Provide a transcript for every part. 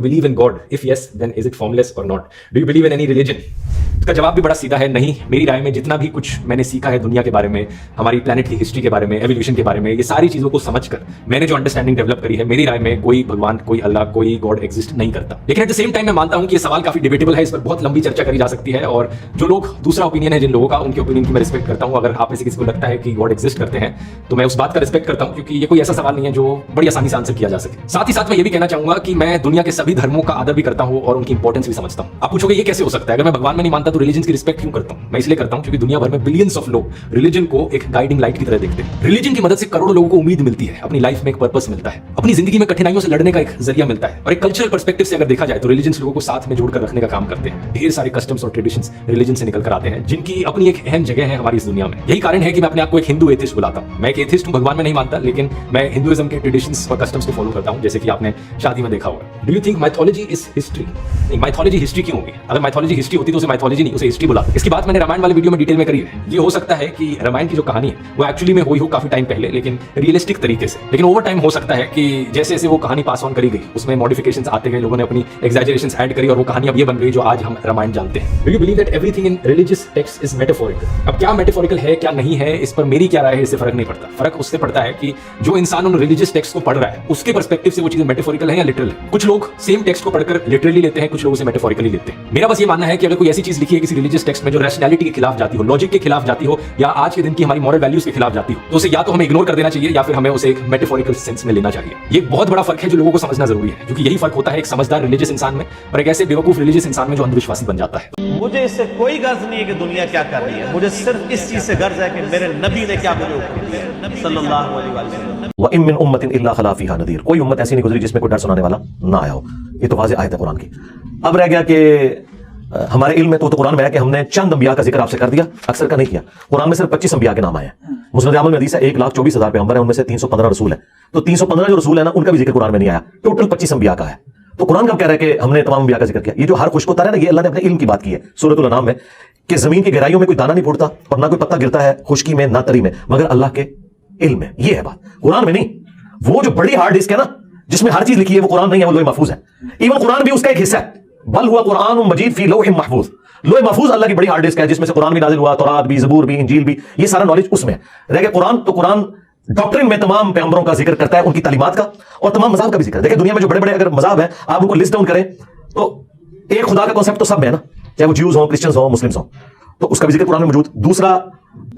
believe in God? If yes, then is it formless or not? Do you believe in any religion? इसका जवाब भी बड़ा सीधा है, नहीं। मेरी राय में जितना भी कुछ मैंने सीखा है दुनिया के बारे में, हमारी प्लेनेट की हिस्ट्री के बारे में, एवोल्यूशन के बारे में, ये सारी चीजों को समझकर मैंने जो अंडरस्टैंडिंग डेवलप करी है, मेरी राय में कोई भगवान, कोई अल्लाह, कोई गॉड एग्जिस्ट नहीं करता। लेकिन एट द सेम टाइम मैं मानता हूं कि ये सवाल काफी डिबेटेबल है, इस पर बहुत लंबी चर्चा करी जा सकती है, और जो लोग दूसरा ओपिनियन है जिन लोगों का, उनके ओपिनियन की मैं रिस्पेक्ट करता हूं। अगर आप में से किसी को लगता है कि गॉड एग्जिस्ट करते हैं तो मैं उस बात का रिस्पेक्ट करता हूं, क्योंकि ये कोई ऐसा सवाल नहीं है जो बड़ी आसानी से आंसर किया जा सके। साथ ही साथ मैं ये भी कहना चाहूंगा कि मैं दुनिया के सभी धर्मों का आदर भी करता हूं और उनकी इंपॉर्टेंस भी समझता हूं। आप पूछोगे ये कैसे हो सकता है? अगर मैं भगवान में नहीं मानता तो रिलीजन की रिस्पेक्ट क्यों करता हूं? मैं इसलिए करता हूं क्योंकि दुनिया भर में बिलियंस ऑफ लोग रिलीजन को एक गाइडिंग लाइट की तरह देखते हैं। रिलीजन की मदद से करोड़ों लोगों को उम्मीद मिलती है, अपनी लाइफ में एक पर्पस मिलता है, अपनी जिंदगी में कठिनाइयों से लड़ने का एक जरिया मिलता है। और एक कल्चरल पर्सपेक्टिव से अगर देखा जाए तो रिलीजन लोगों को साथ में जोड़कर रखने का काम करते हैं। ढेर सारे कस्टम्स और ट्रेडिशंस रिलीजन से निकल कर आते हैं, जिनकी अपनी एक अहम जगह है हमारी इस दुनिया में। यही कारण है कि मैं अपने आप को एक हिंदू एथिस्ट बुलाता हूं। मैं एक एथिस्ट हूं, भगवान में नहीं मानता, लेकिन मैं हिंदुइज्म के ट्रेडिशंस और कस्टम्स को फॉलो करता हूं, जैसे कि आपने शादी में देखा होगा। Do you think mythology is history? नहीं, माइथोलॉजी हिस्ट्री क्यों होगी? अगर माइथोलॉजी हिस्ट्री होती तो उसे माइथोलॉजी नहीं, उसे हिस्ट्री बुला। इसकी बात मैंने रामायण वाले वीडियो में डिटेल में करी है। ये हो सकता है कि रामायण की जो कहानी है वो एक्चुअली में हुई हो काफी टाइम पहले, लेकिन रियलिस्टिक तरीके से। लेकिन ओवर टाइम हो सकता है कि जैसे जैसे वो कहानी पास ऑन करी गई, उसमें मॉडिफिकेशंस आते गए, लोगों ने अपनी एग्जैजरेशंस ऐड करी और वो कहानी अब ये बन गई जो आज हम रामायण जानते हैं। Do you believe that everything in religious text is metaphorical? अब क्या मेटाफोरिकल है क्या नहीं है, इस पर मेरी क्या राय है, इससे फर्क नहीं पड़ता। फर्क उससे पड़ता है कि जो इंसान उन रिलीजियस टेक्स्ट को पढ़ रहा है उसके पर्सपेक्टिव से वो चीजें मेटाफोरिकल है या लिटरल है। कुछ लोग सेम टेक्स्ट को पढ़कर लिटरली लेते हैं, कुछ लोग उसे मेटाफोरिकली लेते हैं। मेरा बस ये मानना है कि अगर कोई ऐसी चीज लिखी है किसी रिलीजियस टेक्स्ट में जो रैशनैलिटी के खिलाफ जाती हो, लॉजिक के खिलाफ जाती हो, या आज के दिन की हमारी मॉरल वैल्यूज के खिलाफ जाती हो, तो उसे या तो हमें इग्नोर कर देना चाहिए या फिर हमें उसे एक मेटाफोरिकल सेंस में लेना चाहिए। ये बहुत बड़ा फर्क है जो लोगों को समझना जरूरी है, क्योंकि यही फर्क होता है एक समझदार रिलीजियस इंसान में और एक ऐसे बेवकूफ रिलीजियस इंसान में जो अंधविश्वासी बन जाता है। मुझे इससे कोई गर्ज नहीं है कि दुनिया क्या कर रही है, मुझे सिर्फ इस चीज से गर्ज है कि मेरे नबी ने क्या मुझे हुक्म दिया सल्लल्लाहु अलैहि वसल्लम। व इम मिन उम्मतिन इल्ला खला फीहा नदीर, कोई उम्मत ऐसी नहीं गुजरी जिसमें कोई डर सुनाने वाला ना आया हो। ये तो वाज़ेह आयत है कुरान की। अब रह गया कि हमारे इल्म में तो कुरान में है कि हमने चंद अंबिया का जिक्र आपसे कर दिया, अक्सर का नहीं किया। कुरान में सिर्फ 25 अंबिया के नाम आए हैं। मुस्नद अहमद में हदीस है 1,24,000 पैगंबर है, उनमें से 315 रसूल है। तो 315 जो रसूल है ना, उनका भी जिक्र कुरान में नहीं आया। टोटल 25 अंबिया का है। तो कुरान कब कह रहा है कि हमने तमाम अंबिया का जिक्र किया? ये जो हर खुश्क होता है ना, ये अल्लाह ने अपने इल्म की बात की है सूरतुल अनाम में, कि जमीन की गहराइयों में कोई दाना नहीं फूटता और ना कोई पत्ता गिरता है खुश्की में ना तरी में, मगर अल्लाह के इल्म में। ये है बात, कुरान में नहीं। वो जो बड़ी हार्ड डिस्क है ना, जिसमें हर चीज लिखी है, वो कुरान नहीं है, वो लोहे महफूज है। इवन कुरान भी उसका एक हिस्सा है। बल हुआ कुरान मजीद फी लौह महफूज। लोहे महफूज अल्लाह की बड़ी हार्ड डिस्क है, जिसमें से कुरान भी नाजिल हुआ, तौरात भी, ज़बूर भी, इंजील भी, ये सारा नॉलेज उसमें रह गया। कुरान तो कुरान डॉक्ट्रिन में तमाम पैगंबरों का जिक्र करता है, उनकी तालीमात का और तमाम मज़हब का भी जिक्र। देखिए दुनिया में जो बड़े बड़े अगर मज़हब हैं, आप उनको लिस्ट डाउन करें तो एक खुदा का कॉन्सेप्ट तो सब में है ना, चाहे वो ज्यूज हो, क्रिश्चियंस हो, मुस्लिम्स हो, तो उसका भी जिक्र कुरान में मौजूद। दूसरा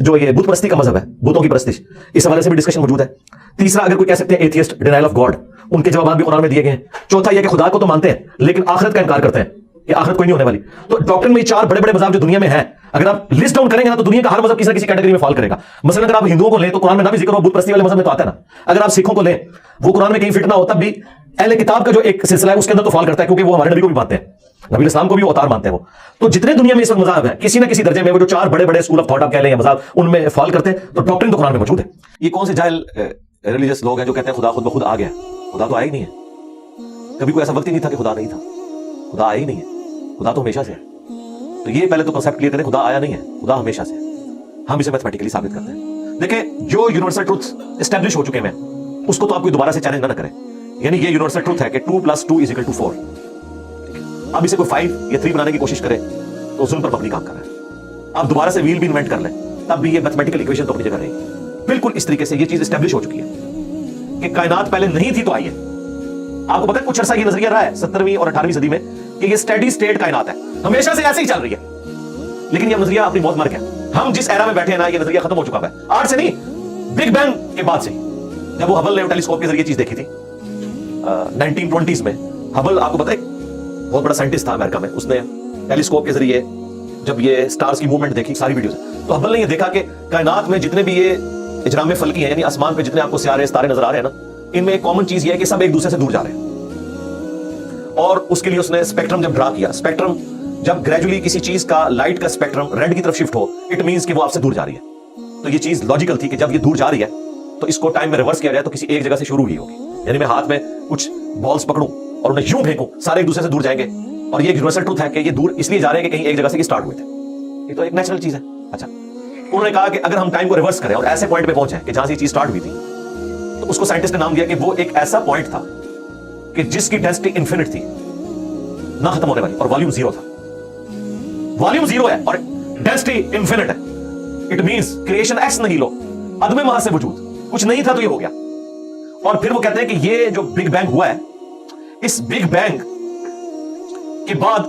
जो ये बुत परस्ती का मजहब है, बुतों की परस्तिश, इस हवाले से भी डिस्कशन मौजूद है। तीसरा अगर कोई कह सकते हैं एथियस्ट, डिनायल ऑफ गॉड, उनके जवाब भी कुरान में दिए गए हैं। चौथा यह कि खुदा को तो मानते हैं लेकिन आखिरत का इनकार करते हैं कि आखिरत कोई नहीं होने वाली। तो डॉक्ट्रिन में चार बड़े बड़े मज़हब जो दुनिया में हैं, अगर आप लिस्ट डाउन करेंगे ना तो दुनिया का हर मज़हब किसी न किसी कैटेगरी में फॉल करेगा। मसलन अगर आप हिंदुओं को लें तो कुरान में ना भी जिक्र हो, बुत परस्ती वाले मज़हब में तो आता है ना। अगर आप सिखों को लें, वो कुरान में कहीं फिट ना हो, तब भी अहले किताब का जो एक सिलसिला है उसके अंदर तो फॉल करता है, क्योंकि वो हमारे नबी को भी मानते हैं, नबी इस्लाम को भी अवतार मानते हैं वो। तो जितने दुनिया में इस वक्त मज़हब है, किसी ना किसी दर्जे में वो जो चार बड़े बड़े स्कूल ऑफ थॉट आप कह लें मज़हब, उनमें फॉल करते हैं। तो डॉक्ट्रिन तो कुरान में मौजूद है। ये कौन से जाहिल रिलीजियस लोग हैं जो कहते हैं खुदा खुद ब खुद आ गया? खुदा तो आया ही नहीं है। कभी कोई ऐसा वक्त ही नहीं था कि खुदा नहीं था। खुदा आया ही नहीं है, खुदा तो हमेशा से है। तो ये पहले तो कांसेप्ट क्लियर करें, खुदा आया नहीं है, खुदा हमेशा से है। हम इसे मैथमेटिकली साबित करते हैं। देखिए जो यूनिवर्सल ट्रूथ एस्टैब्लिश हो चुके हैं, उसको तो आप कोई दोबारा से चैलेंज ना करें। यानी ये यूनिवर्सल ट्रूथ है कि 2 + 2 = 4। अब इसे कोई 5 या 3 बनाने की कोशिश करे तो जुल्म पर मबनी काम कर रहा है। आप दोबारा से व्हील भी इन्वेंट कर लें, तब भी ये मैथमेटिकल इक्वेशन तो अपनी जगह रहेगी। बिल्कुल इस तरीके से ये चीज एस्टैब्लिश हो चुकी है कि कायनात पहले नहीं थी तो आई है। आपको पता है कुछ अरसा ये नजरिया रहा है 17वीं और 18वीं सदी में कि ये स्टेडी स्टेट कायनात है, हमेशा से ऐसे ही चल रही है। लेकिन ये नजरिया अपनी मौत मर गया। हम जिस एरा में बैठे हैं ना, ये नजरिया खत्म हो चुका है। आज से नहीं, बिग बैंग के बाद से, जब वो हबल ने टेलीस्कोप के जरिए चीज देखी थी 1920s में। हबल आपको पता है बहुत बड़ा साइंटिस्ट था अमेरिका में, उसने टेलीस्कोप के जरिए जब ये स्टार्स की मूवमेंट देखी, सारी वीडियोस, तो हबल ने ये देखा कि कायनात में जितने भी ये इजराम फल्की हैं, यानी आसमान पे जितने आपको सियारे तारे नजर आ रहे हैं ना, इनमें एक कॉमन चीज ये है कि सब एक दूसरे से दूर जा रहे हैं। और उसके लिए उसने स्पेक्ट्रम जब ड्रा किया, स्पेक्ट्रम जब ग्रेजुअली किसी चीज का, लाइट का स्पेक्ट्रम रेड की तरफ शिफ्ट हो, इट मींस कि वो आपसे दूर जा रही है। तो ये चीज लॉजिकल थी कि जब ये दूर जा रही है तो इसको टाइम में रिवर्स किया जाए तो किसी एक जगह से शुरू ही होगी। यानी मैं हाथ में कुछ बॉल्स पकड़ूं और उन्हें यूं फेंकूं, सारे एक दूसरे से दूर जाएंगे। और ये यूनिवर्सल ट्रूथ है कि ये दूर इसलिए जा रहे हैं कि कहीं एक जगह से स्टार्ट हुए थे। ये तो एक नेचुरल चीज है। अच्छा, उन्होंने कहा कि अगर हम टाइम को रिवर्स करें और ऐसे पॉइंट पे पहुंचे कि जहां से ये चीज स्टार्ट हुई थी, तो उसको साइंटिस्ट ने नाम दिया कि वो एक ऐसा पॉइंट था कि जिसकी डेंसिटी इन्फिनिट थी, ना खत्म होने वाली, और वॉल्यूम 0 था। वॉल्यूम 0 है और डेंसिटी इंफिनिट है। इट मींस क्रिएशन एक्स नहीं लो, अदमे वहां से वजूद, कुछ नहीं था तो ये हो गया। और फिर वो कहते हैं कि ये जो बिग बैंग हुआ है, इस बिग बैंग के बाद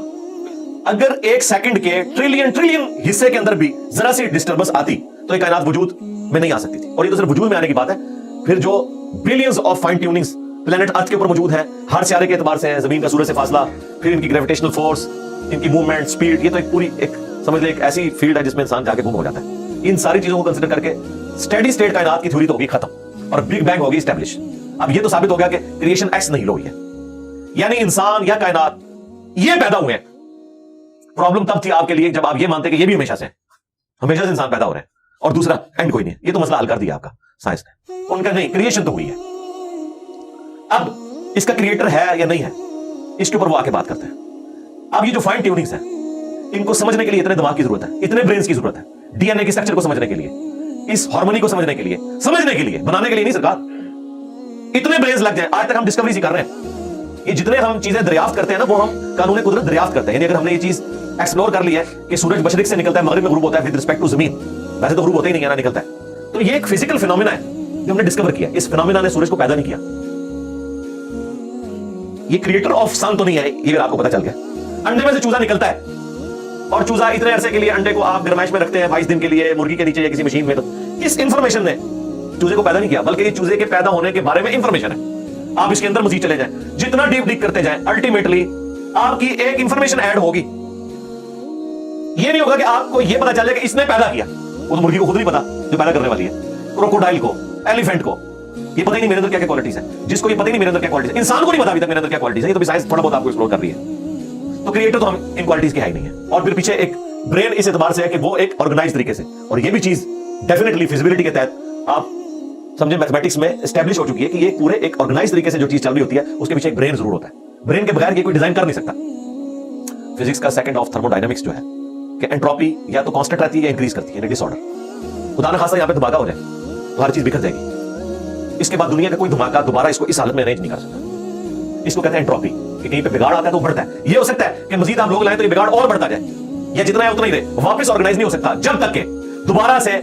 अगर एक सेकंड के ट्रिलियन हिस्से के अंदर भी जरा सी डिस्टर्बेंस आती तो ये कायनात वजूद में नहीं आ सकती थी। और ये तो सिर्फ वजूद में आने की बात है, फिर जो billions of fine tunings planet earth के ऊपर मौजूद है, हर सियारे के एतबार से, जमीन का सूरज से फासला, फिर इनकी ग्रेविटेशनल फोर्स, इनकी मूवमेंट, स्पीड, ये तो एक पूरी एक समझ ले एक ऐसी फील्ड है जिसमें इंसान जाके गुम हो जाता है। इन सारी चीजों को कंसीडर करके स्टेडी स्टेट कायनात की थ्योरी तो होगी खत्म और बिग बैंग होगी एस्टैब्लिश। अब ये तो साबित हो गया कि क्रिएशन एक्स नहीं हुई है, यानी इंसान या कायनात ये पैदा हुए हैं। प्रॉब्लम तब थी आपके लिए जब आप ये मानते कि ये भी हमेशा से इंसान पैदा हो रहे हैं और दूसरा एंड कोई नहीं। ये तो मसला हल कर दिया आपका साइंस ने, उनका नहीं, क्रिएशन तो हुई है। अब इसका क्रिएटर है या नहीं है, इसके ऊपर वो आके बात करते हैं। अब ये जो फाइन ट्यूनिंग्स है, इनको समझने के लिए इतने दिमाग की जरूरत है, इतने ब्रेन्स की जरूरत है, डीएनए के स्ट्रक्चर को समझने के लिए, इस हार्मोनी को समझने के लिए, बनाने के लिए नहीं सरकार, इतने ब्रेन्स लग जाए। आज तक हम डिस्कवरीज ही कर रहे हैं। ये जितने हम चीजें दरियाफ्त करते हैं ना, वो हम कानून कुदरत दरियाफ्त करते हैं। यानी अगर हमने ये चीज एक्सप्लोर कर ली है कि सूरज मशरिक से निकलता है, मगरिब में गुरूब होता है विद रिस्पेक्ट टू जमीन, वैसे तो गुरूब होता ही नहीं है ना, निकलता है, तो ये एक फिजिकल फिनोमिना है जो हमने डिस्कवर किया। इस फिनोमिना ने सूरज को पैदा नहीं किया, ये क्रिएटर ऑफ सन तो नहीं है, ये आपको पता चल गया। अंडे में से चूजा निकलता है और चूजा इतने अरसे के लिए अंडे को आप गरमाइश में रखते हैं 22 दिन के लिए मुर्गी के नीचे या किसी मशीन में, तो इस इंफॉर्मेशन ने चूजे को पैदा नहीं किया, बल्कि ये चूजे के पैदा होने के बारे में इंफॉर्मेशन है। आप इसके अंदर मजीद चले जाएं, जितना डीप डीप करते जाएं, अल्टीमेटली आपकी एक इंफॉर्मेशन ऐड होगी। ये नहीं होगा कि आपको ये पता चले कि इसने पैदा किया, वो तो मुर्गी को खुद नहीं पता जो पैदा करने वाली है, क्रोकोडाइल को, एलिफेंट को ये पता ही नहीं मेरे अंदर क्या क्या क्वालिटीज है, जिसको ये पता ही नहीं मेरे अंदर क्या क्वालिटीज है, इंसान को नहीं पता अभी तक मेरे अंदर क्या क्वालिटीज है। ये तो भी साइंस थोड़ा बहुत आपको एक्सप्लोर कर रही है। तो क्रिएटर तो हम इन क्वालिटीज के है ही नहीं है। और फिर पीछे एक ब्रेन इस एतबार से है कि वो एक ऑर्गेनाइज तरीके से, और ये भी चीज डेफिनेटली फिजिबिलिटी के तहत आप समझे मैथमेटिक्स में एस्टैब्लिश हो चुकी है कि ये पूरे एक ऑर्गेनाइज तरीके से जो चीज चल रही होती है उसके पीछे एक ब्रेन जरूर होता है। ब्रेन के बगैर ये कोई डिजाइन कर नहीं सकता। फिजिक्स का सेकंड ऑफ थर्मोडायनामिक्स जो है कि एंट्रोपी या तो कांस्टेंट रहती है या इंक्रीज करती है, डिसऑर्डर। खुदा न खासा यहाँ पे धमाका हो जाए तो हर चीज बिखर जाएगी। इसके बाद दुनिया का कोई धमाका दोबारा इसको इस हालत में अरेंज नहीं कर सकता। इसको कहते हैं एंट्रोपी, कि कहीं पे बिगाड़ आता है तो बढ़ता है। ये हो सकता है कि मजीद आप लोग लाए तो ये बिगाड़ और बढ़ता जाए, या जितना है उतना ही रहे, वापस ऑर्गेनाइज नहीं हो सकता जब तक के दोबारा से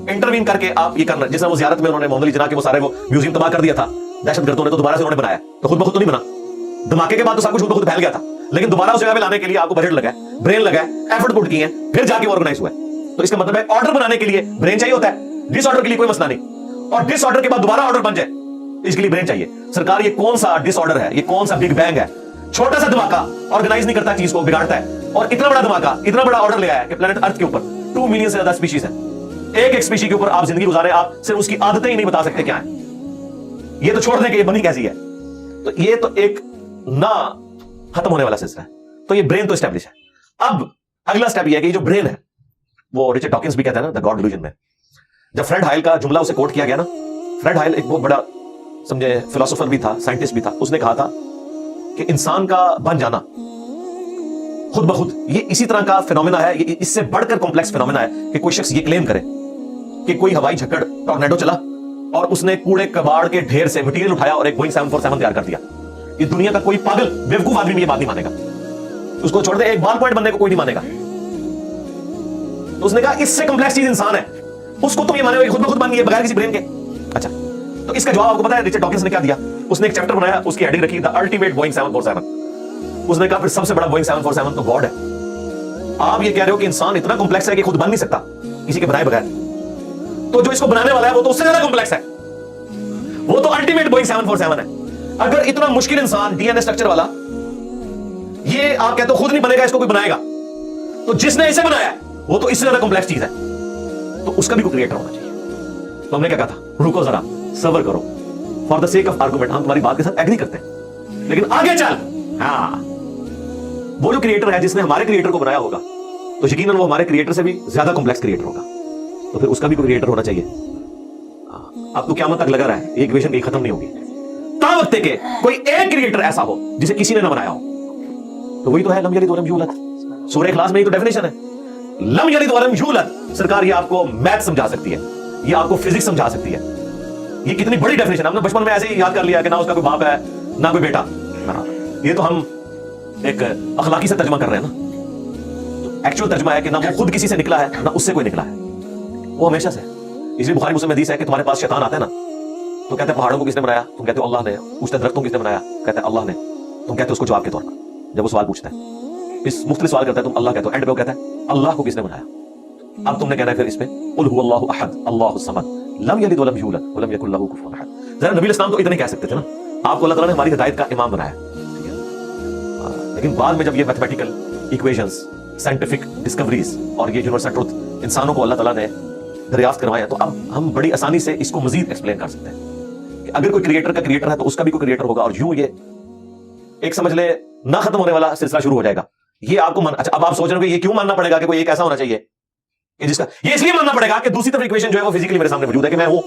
इंटरवीन करके आप ये करना। जिस वो जियारत में उन्होंने मोहम्मद अली जिन्ना के वो सारे वो म्यूजियम तबाह कर दिया था दहशतगर्दों ने, तो दोबारा से उन्होंने बनाया, तो खुद ब खुद तो नहीं बना। धमाके के बाद तो सब कुछ खुद ब खुद फैल गया था, लेकिन दोबारा उस जगह पे लाने के लिए आपको बजट लगा, ब्रेन लगा, एफर्ट पुट किए, फिर जाके ऑर्गेनाइज हुआ। तो इसका मतलब है ऑर्डर बनाने के लिए ब्रेन चाहिए होता है, डिसऑर्डर के लिए कोई मसला नहीं, और डिसऑर्डर के बाद दोबारा ऑर्डर बन जाए इसके लिए ब्रेन चाहिए। सरकार ये कौन सा डिसऑर्डर है, ये कौन सा बिग बैंग है? छोटा सा धमाका ऑर्गेनाइज नहीं करता, चीज को बिगाड़ता है, और इतना बड़ा धमाका, इतना बड़ा ऑर्डर ले आया कि प्लेनेट अर्थ के ऊपर 2 मिलियन से ज्यादा स्पीशीज है। एक स्पीशी के ऊपर आप जिंदगी गुजारे, आप सिर्फ उसकी आदतें ही नहीं बता सकते क्या है। ये तो छोड़ दें कि ये बनी कैसी है, तो ये तो एक ना खत्म होने वाला सिलसिला है। तो ये ब्रेन तो एस्टैब्लिश है। अब अगला स्टेप ये है कि जो ब्रेन है, वो रिचर्ड डॉकिंस भी कहते हैं ना द गॉड डिल्यूजन में, जब फ्रेड हाइल का जुमला उसे कोट किया गया ना, फ्रेड हाइल एक बहुत बड़ा समझे फिलोसोफर भी था, साइंटिस्ट भी था। उसने कहा था कि इंसान का बन जाना खुद ब खुद ये इसी तरह का फिनोमेना है, ये इससे बढ़कर कॉम्प्लेक्स फिनोमेना है कि कोई शख्स ये क्लेम करे कि कोई हवाई झक्कड़ टॉर्नेडो चला और उसने कूड़े कबाड़ के ढेर से मटेरियल उठाया और एक बोइंग 747 तैयार कर दिया। ये दुनिया का कोई पागल बेवकूफ आदमी भी ये बात नहीं मानेगा। उसको छोड़ दे, एक बॉल पॉइंट बनने को कोई नहीं मानेगा। तो उसने कहा इससे कॉम्प्लेक्स चीज इंसान है, उसको तुम ये मानोगे खुद ब खुद बन गई बगैर किसी ब्रेन के। अच्छा, तो इसका जवाब आपको पता है रिचर्ड डॉकिंस ने क्या दिया? उसने एक चैप्टर बनाया, उसकी हेडिंग रखी द अल्टीमेट बोइंग 747। उसने कहा फिर सबसे बड़ा बोइंग 747 तो गॉड है। आप ये कह रहे हो कि इंसान इतना कॉम्प्लेक्स है कि खुद बन नहीं सकता किसी के बनाए बगैर, तो जो इसको बनाने वाला है वो तो उससे ज्यादा कॉम्प्लेक्स है, वो तो अल्टीमेट बोइंग 747 है। अगर इतना मुश्किल इंसान डीएनए स्ट्रक्चर वाला, ये आप कहते हो खुद नहीं बनेगा, इसको कोई बनाएगा, तो जिसने इसे बनाया वो तो इससे ज्यादा कॉम्प्लेक्स चीज है, तो उसका भी कोई क्रिएटर होना चाहिए। तो हमने क्या कहा था, रुको जरा, सब्र करो, for the sake of argument हम तुम्हारी बात के साथ एग्री करते हैं, लेकिन आगे चल। हाँ, वो जो क्रिएटर है जिसने हमारे क्रिएटर को बनाया होगा, तो यकीनन वो हमारे क्रिएटर से भी ज्यादा कॉम्प्लेक्स क्रिएटर होगा, तो फिर उसका भी कोई क्रिएटर होना चाहिए। अब तो क़यामत तक लगा रहा है, एक इक्वेशन कहीं खत्म नहीं होगी, ता वक्त के कोई एक क्रिएटर ऐसा हो जिसे किसी ने ना बनाया हो। तो वही तो है लम यलिद वलम यूलद, सूरह इखलास में ही तो डेफिनेशन है, लम यलिद वलम यूलद। सरकार ये आपको मैथ समझा सकती है, ये आपको फिजिक्स समझा सकती है, ये कितनी बड़ी डेफिनेशन। हमने बचपन में ऐसे ही याद कर लिया कि ना उसका कोई बाप है ना कोई बेटा। ये तो हम एक अखलाकी से तर्जमा कर रहे हैं ना, तो एक्चुअल तर्जमा है कि ना वो खुद किसी से निकला है ना उससे कोई निकला है, वो हमेशा से। इसलिए बुखारी मुस्लिम में हदीस है कि तुम्हारे पास शैतान आता है ना, तो कहते हैं पहाड़ों को किसने बनाया, तुम कहते हो अल्लाह ने। पूछते हैं दरख्तों को किसने बनाया, कहते हैं अल्लाह ने। तुम कहते हो उसको जवाब के तौर पर, जब वो सवाल पूछता है, इस मुख्तलिफ सवाल करता है, तुम अल्लाह कहते हो, एंड पे वो कहता है अल्लाह को किसने बनाया। अब तुमने कहना है फिर इस पे कुल हुवल्लाहु अहद अल्लाहुस समद लम यलिद वलम यूलद वलम यकुल लहू कुफुवन अहद। जरा नबी इस्लाम तो इतने कह सकते थे ना, आपको अल्लाह ताला ने हमारी हिदायत का इमाम बनाया, ठीक है। लेकिन बाद में जब ये मैथमेटिकल इक्वेशंस, साइंटिफिक डिस्कवरीज और ये यूनिवर्सल ट्रुथ इंसानों को अल्लाह ताला ने दरियाफ्त करवाया, तो अब हम बड़ी आसानी से इसको मजीद एक्सप्लेन कर सकते हैं कि अगर कोई क्रिएटर का क्रिएटर है तो उसका भी कोई क्रिएटर होगा, और यूं ये एक समझ ले ना खत्म होने वाला सिलसिला शुरू हो जाएगा। ये आपको अच्छा, अब आप सोच रहे हो कि ये क्यों मानना पड़ेगा कि कोई एक ऐसा होना चाहिए कि जिसका, ये इसलिए मानना पड़ेगा कि दूसरी तरफ इक्वेशन जो है वो फिजिकली मेरे सामने मौजूद है कि मैं हूं,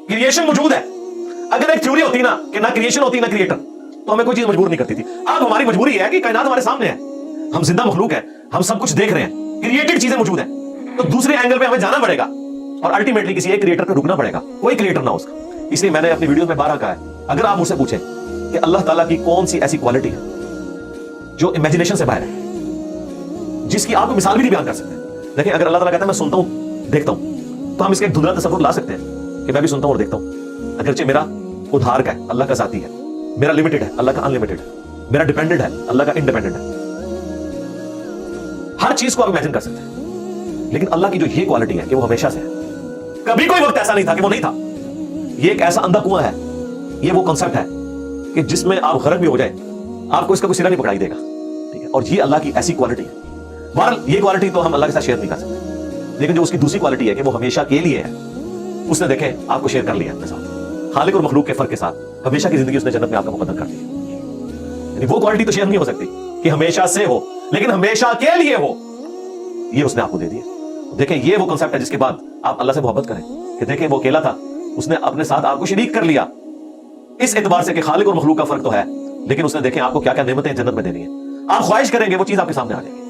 क्रिएशन मौजूद है। अगर एक थ्योरी होती ना कि ना क्रिएशन होती ना क्रिएटर, तो हमें कोई चीज मजबूर नहीं करती थी। अब हमारी मजबूरी है कि कायनात हमारे सामने है, हम जिंदा मखलूक है, हम सब कुछ देख रहे हैं, क्रिएटेड चीजें मौजूद है, तो दूसरे एंगल पे हमें जाना पड़ेगा और अल्टीमेटली किसी एक क्रिएटर पे रुकना पड़ेगा, कोई क्रिएटर ना उसका। इसलिए मैंने अपनी वीडियो में बारह कहा है, अगर आप मुझसे पूछें कि अल्लाह ताला की कौन सी ऐसी क्वालिटी है जो इमेजिनेशन से बाहर है, जिसकी आप मिसाल भी नहीं बयान कर सकते। देखिए, अगर अल्लाह ताला कहता है मैं सुनता हूं देखता हूं, तो हम इसका एक धुंधला तसव्वुर ला सकते हैं कि मैं भी सुनता हूं और देखता हूं। अगरचे मेरा उधार का है, अल्लाह का ज़ाती है, मेरा लिमिटेड है, अल्लाह का अनलिमिटेड है, मेरा डिपेंडेंट है, अल्लाह का इंडिपेंडेंट है। हर चीज को आप इमेजिन कर सकते हैं, लेकिन अल्लाह की जो ये क्वालिटी है कि वो हमेशा से है, कभी कोई वक्त ऐसा नहीं था कि वो नहीं था। ये एक ऐसा अंधा कुआं है, ये वो कॉन्सेप्ट है कि जिसमें आप गरक भी हो जाए, आपको इसका कोई सिरा नहीं पकड़ाई देगा, ठीक है। और ये अल्लाह की ऐसी क्वालिटी है। बहरहाल ये क्वालिटी तो हम अल्लाह के साथ शेयर नहीं कर सकते, लेकिन जो उसकी दूसरी क्वालिटी है कि वो हमेशा के लिए है, उसने देखें आपको शेयर कर लिया अपने साथ, खालिक और मखलूक के फर्क के साथ हमेशा की जिंदगी उसने जन्नत में आपका मुकद्दर कर दिया। यानी वो क्वालिटी तो शेयर नहीं हो सकती कि हमेशा से हो, लेकिन हमेशा के लिए हो, ये उसने आपको दे दिया। देखें, ये वो कॉन्सेप्ट है जिसके बाद आप अल्लाह से मोहब्बत करें कि देखें वो अकेला था, उसने अपने साथ आपको शरीक कर लिया, इस एतबार से कि खालिक और मखलूक का फर्क तो है, लेकिन उसने देखें आपको क्या क्या नेमतें जन्नत में देनी है। आप ख्वाहिश करेंगे वो चीज आपके सामने आ जाएगी।